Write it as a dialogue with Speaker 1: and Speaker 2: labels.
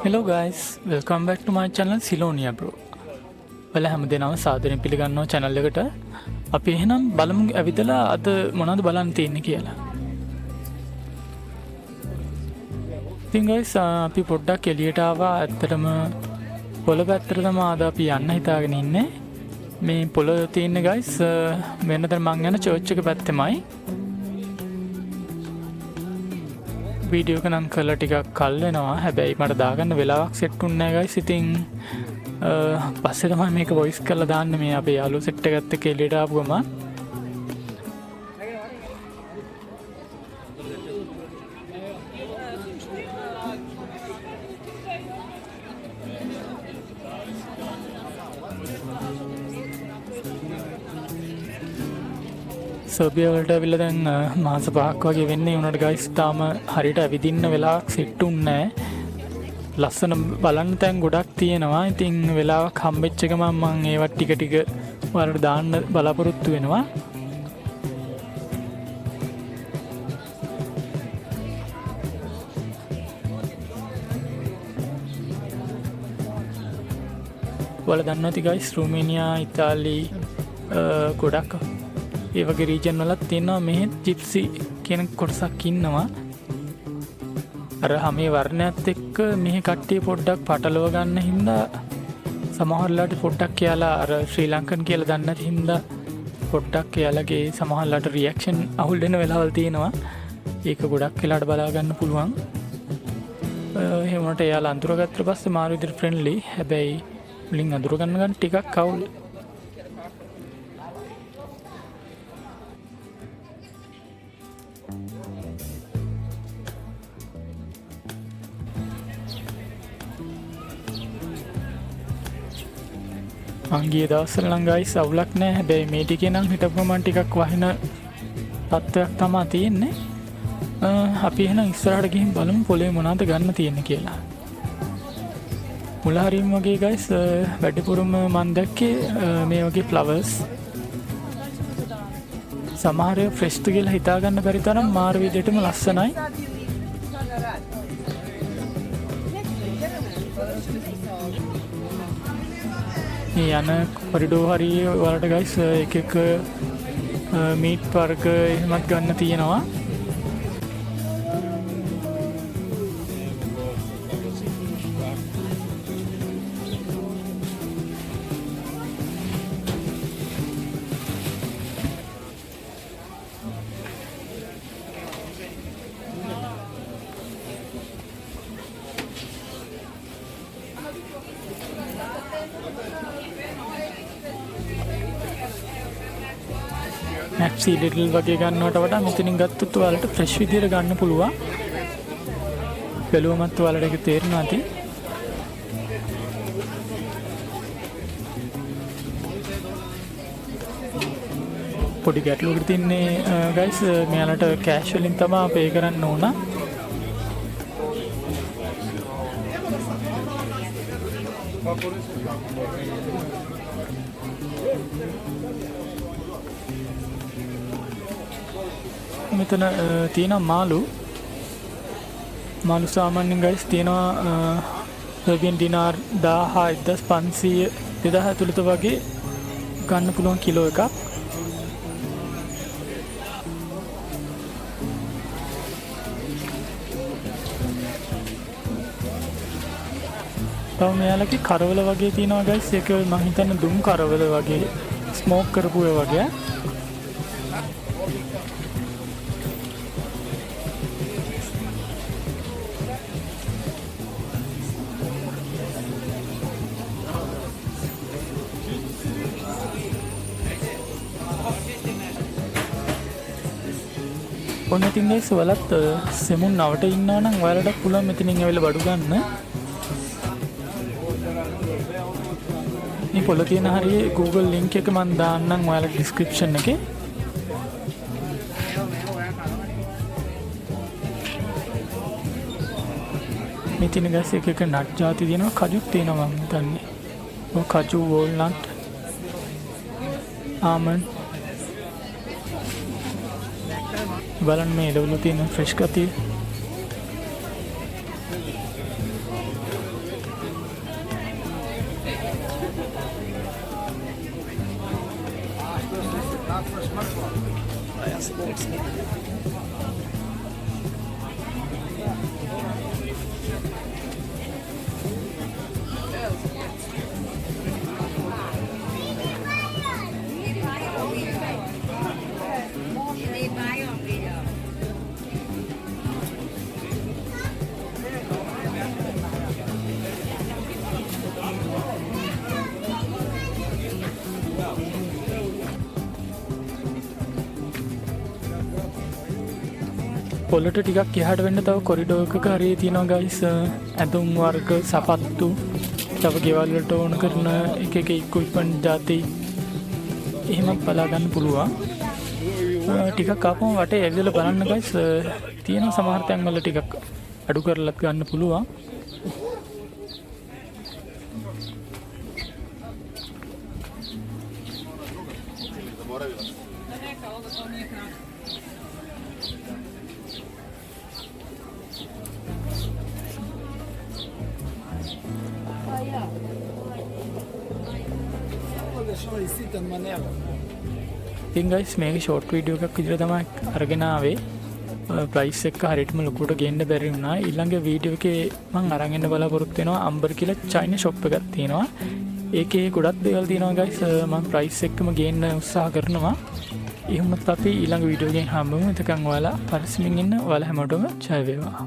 Speaker 1: Hello guys, welcome back to my channel Silonia Bro. ඔයාලා හැමදේනම සාදරයෙන් පිළිගන්නවා channel එකට. අපි එහෙනම් බලමු ඇවිදලා අද මොනවද බලන්න තියෙන්නේ කියලා. ඉතින් guys අපි පොඩ්ඩක් එළියට ආවා. ඇත්තටම පොළ පැත්තට තමයි අද අපි යන්න හිතාගෙන ඉන්නේ. මේ පොළ තියෙන්නේ guys වෙනතර මං යන church එක පැත්තෙමයි. වීඩියෝ එක නම් කරලා ටිකක් කල් වෙනවා. හැබැයි මට දාගන්න වෙලාවක් සෙට් වුණේ නැහැ guys. ඉතින් පස්සේ තමයි මේක වොයිස් කරලා දාන්න මේ අපේ යාළුවෝ සෙට් එකත් එක්ක එළියට ආපු ගමන්. සර්බියා වලට ඇවිල්ලා දැන් මාස 5ක් වගේ වෙන්නේ උනට guys. තාම හරියට ඇවිදින්න වෙලාවක් සෙට් වුණේ නැහැ. ලස්සන බලන්න තැන් ගොඩක් තියෙනවා. ඉතින් වෙලාවක් හම්බෙච්ච ගමන් මම ඒවත් ටික ටික ඔයාලට දාන්න බලාපොරොත්තු වෙනවා. ඔයාලා දන්නවා ති guys රුමේනියා ඉතාලි ගොඩක් ඒ වගේ රීජන් වලත් තියෙනවා මේ ජිප්සි කියන කොටසක් ඉන්නවා. අර හැමේ වර්ණයත් එක්ක මේ කට්ටිය පොඩ්ඩක් පටලව ගන්න හින්දා සමහරලාට පොඩ්ඩක් කියලා අර ශ්‍රී ලංකන් කියලා දන්නේ නැති හින්දා පොඩ්ඩක් එයාලගේ සමහරලාට රියැක්ෂන් අහුල් වෙන වෙලාවල් තියෙනවා. ඒක ගොඩක් වෙලාට බලා ගන්න පුළුවන්. එහෙම වුණාට එයාලා අඳුරගත්තට පස්සේ මාරු විදිහට ෆ්‍රෙන්ඩ්ලි. හැබැයි මුලින් අඳුර ගන්න ටිකක් අවුල්. අංගිය දවස්වල නම් guys අවුලක් නැහැ. හැබැයි මේ ටිකේ නම් හිටපු ගමන් ටිකක් වහින තත්ත්වයක් තමයි තියෙන්නේ. අපි එහෙනම් ඉස්සරහට ගිහින් බලමු පොලේ මොනවද ගන්න තියෙන්නේ කියලා. මුල හරියම වගේ guys වැඩිපුරම මම දැක්කේ මේ වගේ flowers. සමහර ඒවා fresh කියලා හිතා ගන්න බැරි තරම් මාර විදිහටම ලස්සනයි. මේ යන කොරිඩෝ හරිය වලට guys එක එක මීට් වර්ග එහෙමත් ගන්න තියෙනවා. Maxi Little වගේ ගන්නවට වඩා මෙතනින් ගත්තොත් ඔයාලට ෆ්‍රෙෂ් විදියට ගන්න පුළුවන්. බැලුවමත් ඔයාලට ඒක තේරෙනවා ඇති. පොඩි ගැටලුවකට තින්නේ guys මෙයාලට කෑෂ් වලින් තමයි පේ කරන්න ඕන. මෙතන තියෙනවා මාළු සාමාන්‍යයෙන් guys තියෙනවා සර්බියන් දිනාර් 10500 2000 ඇතුළත වගේ ගන්න පුළුවන් කිලෝ එකක්. තව මෙයාලගේ කරවල වගේ තියෙනවා guys. ඒක මම හිතන්නේ දුම් කරවල වගේ ස්මෝක් කරපු ඒවා වගේ. ඔන්න ඉතින් guys ඔයාලත් සෙමුන් නවට ඉන්නවා නම් ඔයාලට පුළුවන් මෙතනින් ඇවිල්ලා බඩු ගන්න. මේ පොළ තියෙන හරිය Google link එක මම දාන්නම් ඔයාලට description එකේ. මේ තියෙන guys එක එක නට් ಜಾති තියෙනවා. කජුත් තියෙනවා මම හිතන්නේ. ඔය කජු walnut almond බලන්න මේ එළවලු තියෙන ෆ්‍රෙෂ් ගතිය. පොළට ටිකක් එහාට වෙන්න තව කොරිඩෝ එකක හරිය තියෙනවා ගයිස්. ඇඳුම් වර්ග සපත්තු තව ගෙවල් වලට ඕන කරන එක එක ඉක්විප්මන්ට් ಜಾති එහෙම බලා ගන්න පුළුවන්. ටිකක් ආපුවම වටේ ඇවිදලා බලන්න ගයිස්. තියෙන සමහර තැන් වල ටිකක් අඩු කරලත් ගන්න පුළුවන්. ඉතින් ගයිස් මේක ෂෝට් වීඩියෝ එකක් විදිහට තමයි අරගෙන ආවේ. ප්‍රයිස් එක හරියටම ලොකුට ගේන්න බැරි වුණා. ඊළඟ වීඩියෝ එකේ මම අරන් එන්න බලාපොරොත්තු වෙනවා අම්බර් කියලා චයිනා ෂොප් එකක් තියෙනවා. ඒකේ ගොඩක් දේවල් තියෙනවා ගයිස්. මම ප්‍රයිස් එකම ගේන්න උත්සාහ කරනවා. එහෙමත් අපි ඊළඟ වීඩියෝ එකෙන් හම්බෙමු. එතකන් ඔයාලා පරිස්සමින් ඉන්න. ඔයාලා හැමෝටම ජය වේවා.